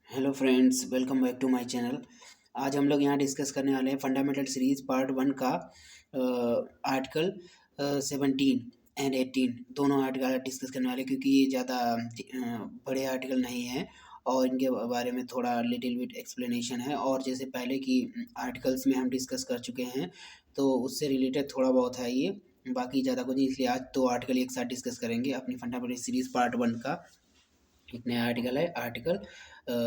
Hello friends, welcome back to my channel. आज हम लोग यहाँ डिस्कस करने वाले हैं फंडामेंटल सीरीज पार्ट 1 का आर्टिकल 17 एंड 18 दोनों आर्टिकल डिस्कस करने वाले, क्योंकि ये ज़्यादा बड़े आर्टिकल नहीं हैं और इनके बारे में थोड़ा लिटिल बिट एक्सप्लेनेशन है। और जैसे पहले की आर्टिकल्स में हम डिस्कस कर चुके हैं तो उससे रिलेटेड थोड़ा बहुत है ये, बाकी ज़्यादा कुछ नहीं। इसलिए आज दो आर्टिकल एक साथ डिस्कस करेंगे अपनी फंडामेंटल सीरीज पार्ट 1 का। एक नया आर्टिकल है आर्टिकल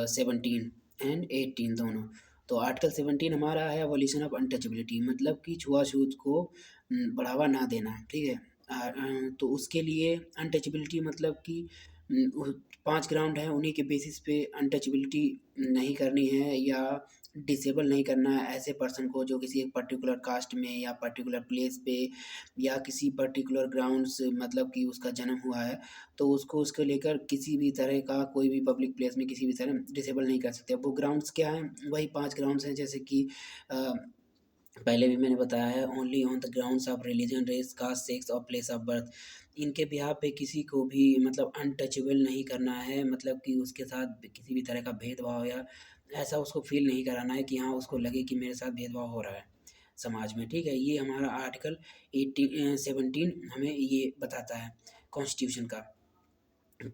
17 एंड 18 दोनों। तो आर्टिकल 17 हमारा है एबॉलिशन ऑफ अनटचेबिलिटी, मतलब कि छुआछूत को बढ़ावा ना देना। ठीक है। तो उसके लिए अनटचेबिलिटी मतलब कि 5 ग्राउंड है, उन्हीं के बेसिस पे अनटचेबिलिटी नहीं करनी है या डिसेबल नहीं करना है ऐसे पर्सन को जो किसी एक पर्टिकुलर कास्ट में या पर्टिकुलर प्लेस पे या किसी पर्टिकुलर ग्राउंड से मतलब कि उसका जन्म हुआ है, तो उसको उसको लेकर किसी भी तरह का कोई भी पब्लिक प्लेस में किसी भी तरह डिसेबल नहीं कर सकते। अब वो ग्राउंड्स क्या हैं? वही 5 ग्राउंड्स हैं, जैसे कि पहले भी मैंने बताया है, only on the grounds of religion, race, caste, sex और प्लेस ऑफ बर्थ। इनके बिहाफ पे किसी को भी मतलब अनटचेबल नहीं करना है, मतलब कि उसके साथ किसी भी तरह का भेदभाव या ऐसा उसको फील नहीं कराना है कि हाँ उसको लगे कि मेरे साथ भेदभाव हो रहा है समाज में। ठीक है, ये हमारा आर्टिकल 17 हमें ये बताता है कॉन्स्टिट्यूशन का।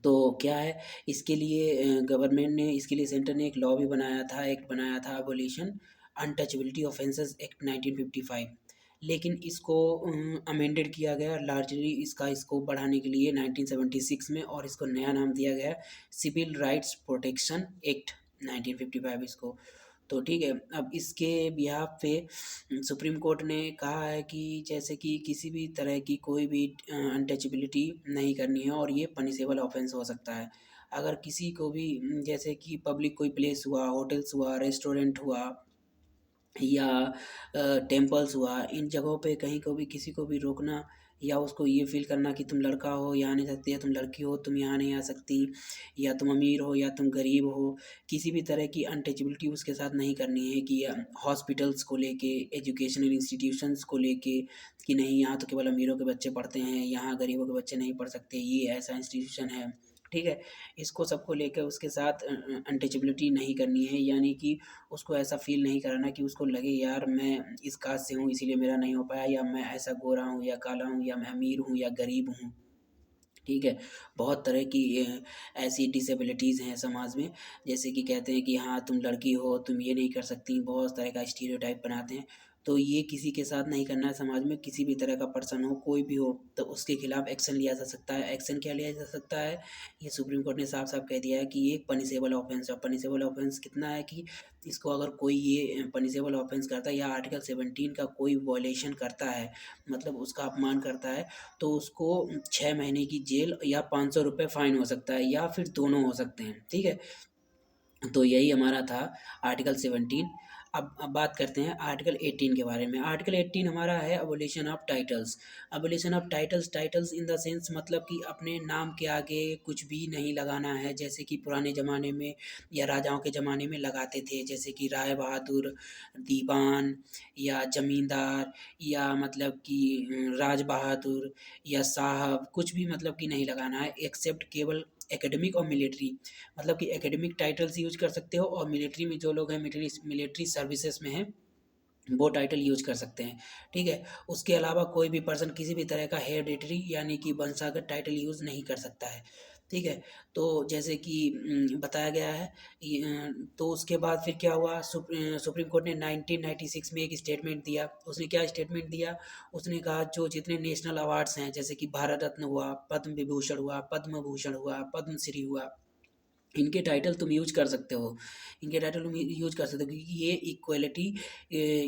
तो क्या है इसके लिए गवर्नमेंट ने, इसके लिए सेंटर ने एक लॉ भी बनाया था, एक्ट बनाया था, एबोलिशन अनटचेबिलिटी ऑफेंसेस एक्ट 1955। लेकिन इसको अमेंडेड किया गया लार्जली, इसका स्कोप बढ़ाने के लिए 1976 में, और इसको नया नाम दिया गया सिविल राइट्स प्रोटेक्शन एक्ट 1955 इसको। तो ठीक है, अब इसके बिहाफ पे सुप्रीम कोर्ट ने कहा है कि जैसे कि किसी भी तरह की कोई भी अनटचेबिलिटी नहीं करनी है, और ये पनिशेबल ऑफेंस हो सकता है। अगर किसी को भी जैसे कि पब्लिक कोई प्लेस हुआ, होटल्स हुआ, रेस्टोरेंट हुआ या टेम्पल्स हुआ, इन जगहों पे कहीं को भी किसी को भी रोकना या उसको ये फील करना कि तुम लड़का हो यहाँ नहीं सकती, या तुम लड़की हो तुम यहाँ नहीं आ सकती, या तुम अमीर हो या तुम गरीब हो, किसी भी तरह की अनटचेबिलिटी उसके साथ नहीं करनी है। कि हॉस्पिटल्स को लेके, एजुकेशनल इंस्टीट्यूशंस को लेके कि नहीं यहाँ तो केवल अमीरों के बच्चे पढ़ते हैं, यहाँ गरीबों के बच्चे नहीं पढ़ सकते, ये ऐसा इंस्टीट्यूशन है। ठीक है, इसको सबको लेकर उसके साथ अनटचेबिलिटी नहीं करनी है, यानी कि उसको ऐसा फ़ील नहीं कराना कि उसको लगे यार मैं इस कास्ट से हूँ इसीलिए मेरा नहीं हो पाया, या मैं ऐसा गोरा हूँ या काला हूँ या मैं अमीर हूँ या गरीब हूँ। ठीक है, बहुत तरह की ऐसी डिसेबिलिटीज़ हैं समाज में, जैसे कि कहते हैं कि हाँ तुम लड़की हो तुम ये नहीं कर सकती, बहुत तरह का स्टीरियोटाइप बनाते हैं। तो ये किसी के साथ नहीं करना है समाज में। किसी भी तरह का पर्सन हो, कोई भी हो, तो उसके खिलाफ एक्शन लिया जा सकता है। एक्शन क्या लिया जा सकता है, ये सुप्रीम कोर्ट ने साफ साफ कह दिया है कि ये एक पनिशेबल ऑफेंस है। पनिशेबल ऑफेंस कितना है कि इसको अगर कोई ये पनिशेबल ऑफेंस करता है या आर्टिकल 17 का कोई वॉयलेशन करता है, मतलब उसका अपमान करता है, तो उसको 6 महीने की जेल या 500 रुपये फाइन हो सकता है, या फिर दोनों हो सकते हैं। ठीक है, तो यही हमारा था आर्टिकल 17। अब बात करते हैं आर्टिकल 18 के बारे में। आर्टिकल 18 हमारा है abolition of titles. Abolition of titles, titles in the sense मतलब कि अपने नाम के आगे कुछ भी नहीं लगाना है, जैसे कि पुराने ज़माने में या राजाओं के ज़माने में लगाते थे, जैसे कि राय बहादुर, दीवान या ज़मींदार, या मतलब कि राज बहादुर या साहब, कुछ भी मतलब कि नहीं लगाना है, एक्सेप्ट केवल एकेडमिक और मिलिट्री। मतलब कि एकेडमिक टाइटल्स यूज कर सकते हो, और मिलिट्री में जो लोग हैं, मिलिट्री सर्विसेज में हैं, वो टाइटल यूज कर सकते हैं। ठीक है, उसके अलावा कोई भी पर्सन किसी भी तरह का हेरिडेटरी यानी कि वंशागत टाइटल यूज नहीं कर सकता है। ठीक है, तो जैसे कि बताया गया है तो उसके बाद फिर क्या हुआ, सुप्रीम कोर्ट ने 1996 में एक स्टेटमेंट दिया। उसने क्या स्टेटमेंट दिया, उसने कहा जो जितने नेशनल अवार्ड्स हैं, जैसे कि भारत रत्न हुआ, पद्म विभूषण हुआ, पद्म भूषण हुआ, पद्मश्री हुआ, इनके टाइटल तुम यूज कर सकते हो। इनके टाइटल तुम यूज कर सकते हो, क्योंकि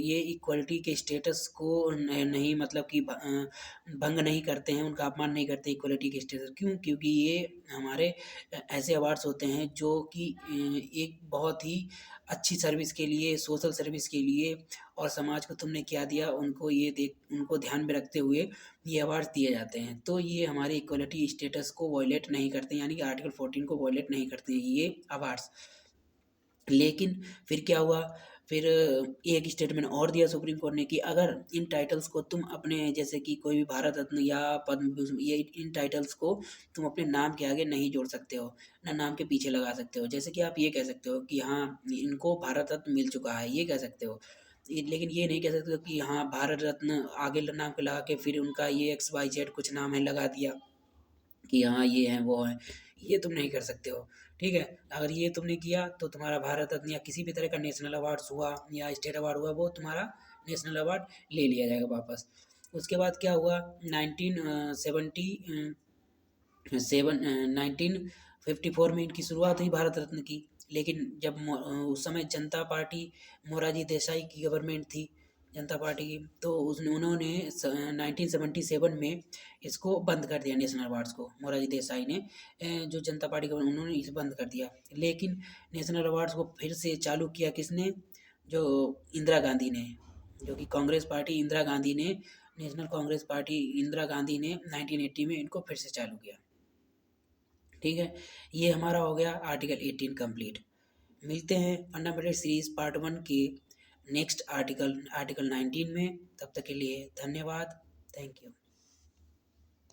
ये इक्वलिटी के स्टेटस को नहीं मतलब कि भंग नहीं करते हैं, उनका अपमान नहीं करते इक्वलिटी के स्टेटस। क्यों? क्योंकि ये हमारे ऐसे अवार्ड्स होते हैं जो कि एक बहुत ही अच्छी सर्विस के लिए, सोशल सर्विस के लिए, और समाज को तुमने क्या दिया उनको ये देख, उनको ध्यान में रखते हुए ये अवार्ड्स दिए जाते हैं। तो ये हमारे इक्वलिटी स्टेटस को वॉयलेट नहीं करते, यानी कि आर्टिकल 14 को वॉयलेट नहीं करते हैं ये अवार्ड्स। लेकिन फिर क्या हुआ, फिर एक स्टेटमेंट और दिया सुप्रीम कोर्ट ने कि अगर इन टाइटल्स को तुम अपने, जैसे कि कोई भी भारत रत्न या पद्म भूषण, ये इन टाइटल्स को तुम अपने नाम के आगे नहीं जोड़ सकते हो, ना नाम के पीछे लगा सकते हो। जैसे कि आप ये कह सकते हो कि हाँ इनको भारत रत्न मिल चुका है, ये कह सकते हो, लेकिन ये नहीं कह सकते हो कि हाँ भारत रत्न आगे नाम के लगा के फिर उनका ये XYZ कुछ नाम है लगा दिया कि हाँ ये हैं वो हैं, ये तुम नहीं कर सकते हो। ठीक है, अगर ये तुमने किया तो तुम्हारा भारत रत्न या किसी भी तरह का नेशनल अवार्ड्स हुआ या स्टेट अवार्ड हुआ, वो तुम्हारा नेशनल अवार्ड ले लिया जाएगा वापस। उसके बाद क्या हुआ, 1954 में इनकी शुरुआत हुई भारत रत्न की। लेकिन जब उस समय जनता पार्टी, मोरारजी देसाई की गवर्नमेंट थी, जनता पार्टी की, तो उसने उन्होंने 1977 में इसको बंद कर दिया, नेशनल अवार्ड्स को। मोरारजी देसाई ने जो जनता पार्टी का, उन्होंने इसे बंद कर दिया। लेकिन नेशनल अवार्ड्स को फिर से चालू किया किसने, जो इंदिरा गांधी ने, जो कि कांग्रेस पार्टी इंदिरा गांधी ने, नेशनल कांग्रेस पार्टी इंदिरा गांधी ने 1980 में इनको फिर से चालू किया। ठीक है, ये हमारा हो गया आर्टिकल 18 कंप्लीट। मिलते हैं फंडामेंटल सीरीज पार्ट 1 के नेक्स्ट आर्टिकल 19 में। तब तक के लिए धन्यवाद, थैंक यू।